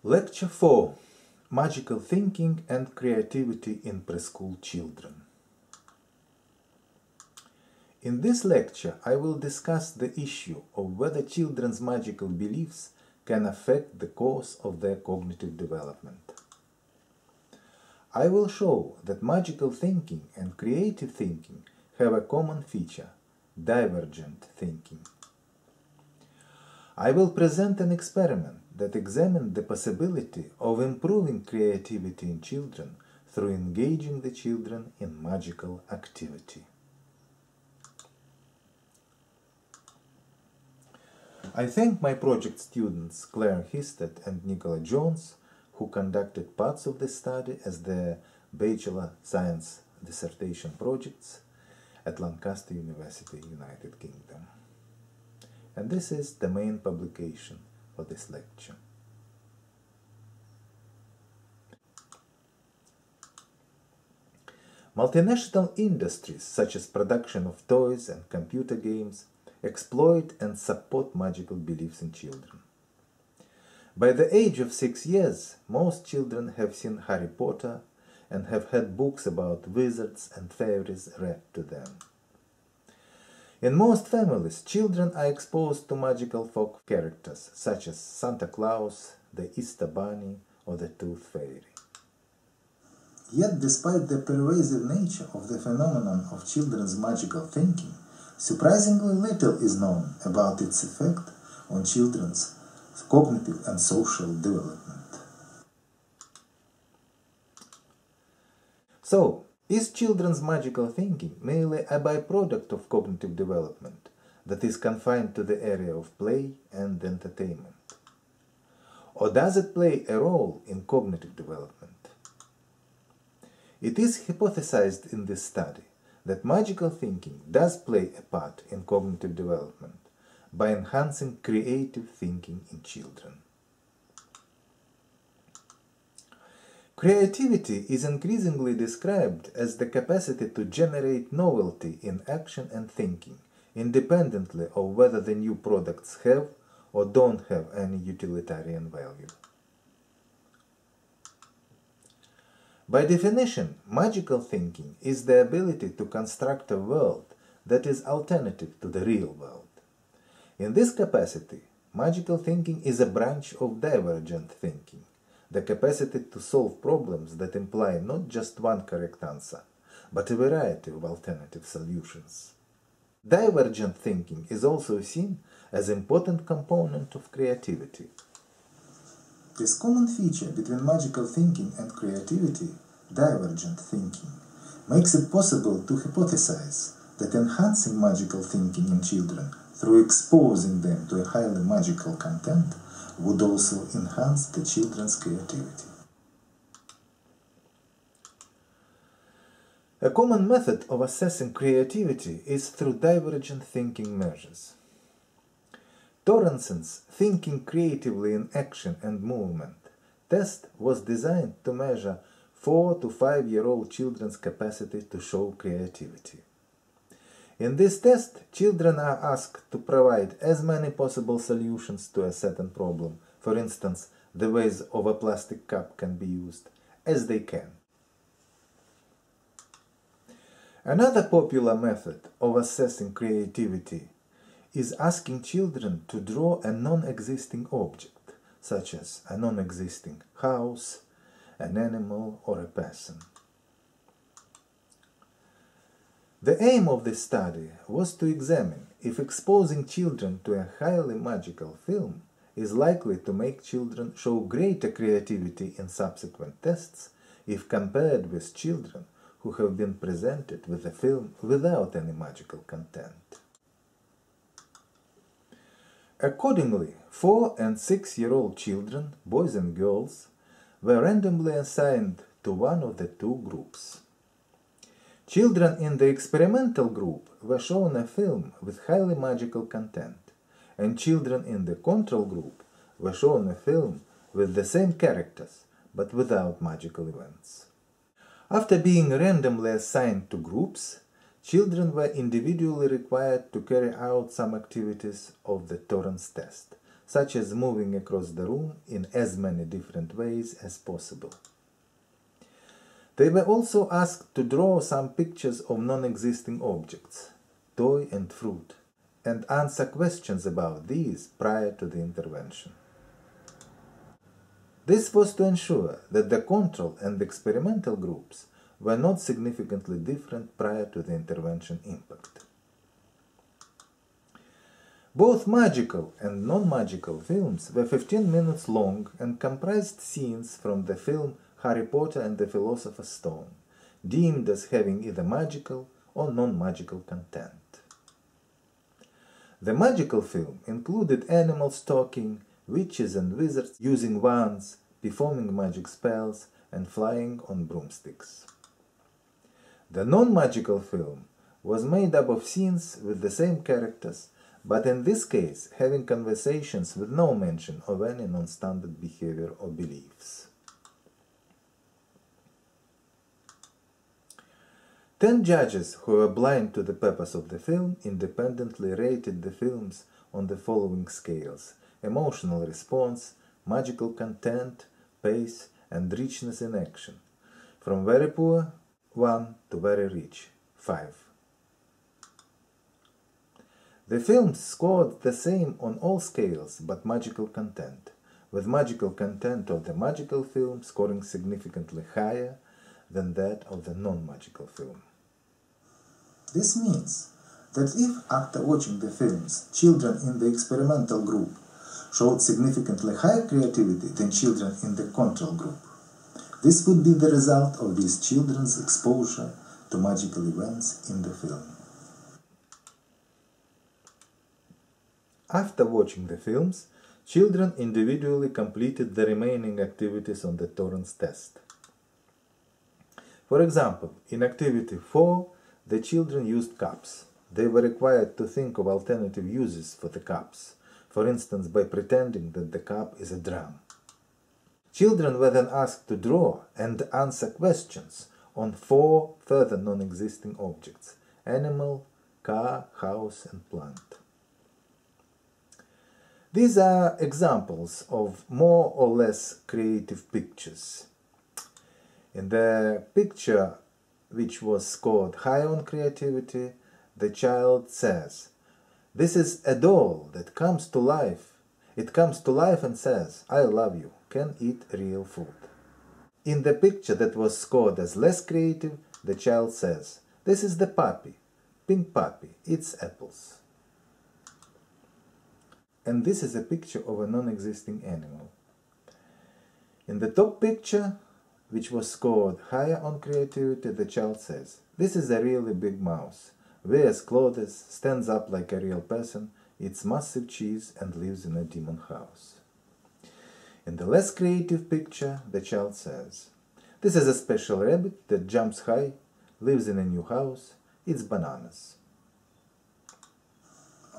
Lecture 4: Magical Thinking and Creativity in Preschool Children. In this lecture, I will discuss the issue of whether children's magical beliefs can affect the course of their cognitive development. I will show that magical thinking and creative thinking have a common feature: divergent thinking. I will present an experiment that examined the possibility of improving creativity in children through engaging the children in magical activity. I thank my project students Claire Histed and Nicola Jones, who conducted parts of the study as their Bachelor Science dissertation projects at Lancaster University, United Kingdom. And this is the main publication for this lecture. Multinational industries such as production of toys and computer games exploit and support magical beliefs in children. By the age of 6 years, most children have seen Harry Potter and have had books about wizards and fairies read to them. In most families, children are exposed to magical folk characters such as Santa Claus, the Easter Bunny, or the Tooth Fairy. Yet, despite the pervasive nature of the phenomenon of children's magical thinking, surprisingly little is known about its effect on children's cognitive and social development. So, is children's magical thinking merely a byproduct of cognitive development that is confined to the area of play and entertainment? Or does it play a role in cognitive development? It is hypothesized in this study that magical thinking does play a part in cognitive development by enhancing creative thinking in children. Creativity is increasingly described as the capacity to generate novelty in action and thinking, independently of whether the new products have or don't have any utilitarian value. By definition, magical thinking is the ability to construct a world that is alternative to the real world. In this capacity, magical thinking is a branch of divergent thinking, the capacity to solve problems that imply not just one correct answer, but a variety of alternative solutions. Divergent thinking is also seen as an important component of creativity. This common feature between magical thinking and creativity, divergent thinking, makes it possible to hypothesize that enhancing magical thinking in children through exposing them to a highly magical content would also enhance the children's creativity. A common method of assessing creativity is through divergent thinking measures. Torrenson's Thinking Creatively in Action and Movement test was designed to measure 4 to 5-year-old children's capacity to show creativity. In this test, children are asked to provide as many possible solutions to a certain problem, for instance, the ways of a plastic cup can be used, as they can. Another popular method of assessing creativity is asking children to draw a non-existing object, such as a non-existing house, an animal, or a person. The aim of this study was to examine if exposing children to a highly magical film is likely to make children show greater creativity in subsequent tests if compared with children who have been presented with a film without any magical content. Accordingly, 4- and 6-year-old children, boys and girls, were randomly assigned to one of the two groups. Children in the experimental group were shown a film with highly magical content, and children in the control group were shown a film with the same characters, but without magical events. After being randomly assigned to groups, children were individually required to carry out some activities of the Torrance test, such as moving across the room in as many different ways as possible. They were also asked to draw some pictures of non-existing objects, toy and fruit, and answer questions about these prior to the intervention. This was to ensure that the control and experimental groups were not significantly different prior to the intervention impact. Both magical and non-magical films were 15 minutes long and comprised scenes from the film Harry Potter and the Philosopher's Stone, deemed as having either magical or non-magical content. The magical film included animals talking, witches and wizards using wands, performing magic spells, and flying on broomsticks. The non-magical film was made up of scenes with the same characters, but in this case having conversations with no mention of any non-standard behavior or beliefs. 10 judges who were blind to the purpose of the film independently rated the films on the following scales: emotional response, magical content, pace, and richness in action, from very poor, 1, to very rich, 5. The films scored the same on all scales but magical content, with magical content of the magical film scoring significantly higher than that of the non-magical film. This means that if, after watching the films, children in the experimental group showed significantly higher creativity than children in the control group, this would be the result of these children's exposure to magical events in the film. After watching the films, children individually completed the remaining activities on the Torrance test. For example, in activity 4, the children used cups. They were required to think of alternative uses for the cups, for instance by pretending that the cup is a drum. Children were then asked to draw and answer questions on 4 further non-existing objects: animal, car, house, and plant. These are examples of more or less creative pictures. In the picture which was scored high on creativity, the child says, "This is a doll that comes to life. It comes to life and says, 'I love you, can eat real food.'" In the picture that was scored as less creative, the child says, "This is the puppy, pink puppy, eats apples." And this is a picture of a non-existing animal. In the top picture, which was scored higher on creativity, the child says, "This is a really big mouse, wears clothes, stands up like a real person, eats massive cheese and lives in a demon house." In the less creative picture, the child says, "This is a special rabbit that jumps high, lives in a new house, eats bananas."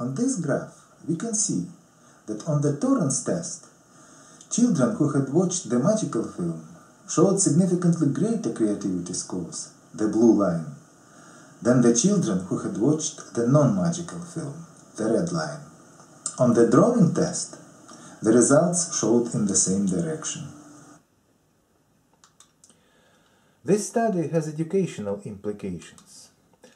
On this graph, we can see that on the Torrance test, children who had watched the magical film showed significantly greater creativity scores, the blue line, than the children who had watched the non-magical film, the red line. On the drawing test, the results showed in the same direction. This study has educational implications.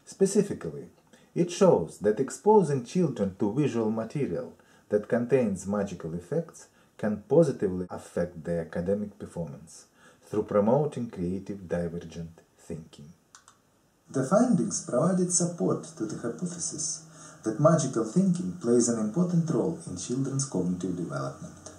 Specifically, it shows that exposing children to visual material that contains magical effects can positively affect their academic performance through promoting creative divergent thinking. The findings provided support to the hypothesis that magical thinking plays an important role in children's cognitive development.